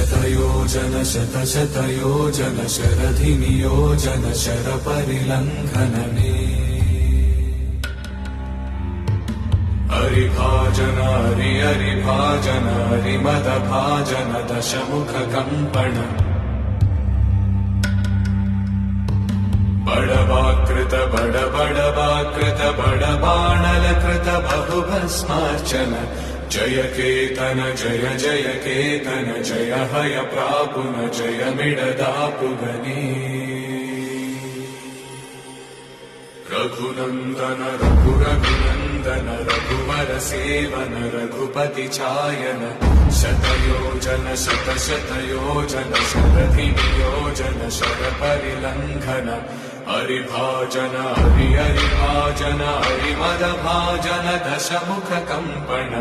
शतयोजन शतशतयोजन शरधिनियोजन शरपरिलङ्घनने हरिभाजन हरिभाजन हरिमदभाजन दशमुखकम्पण बडवाकृत बडबडवाकृत बडबाणलकृत बहुभस्मार्चन जय केतन जय जय केतन जय हय प्रापुन जय मिडदापुगने रघुनन्दन रघुरघुनन्दन रघुवर सेवन रघुपति चायन शतयोजन शतशतयोजन शरधिनियोजन शरपरिलङ्घन हरिभाजन हरिभाजन हरिमदभाजन दशमुखकम्पण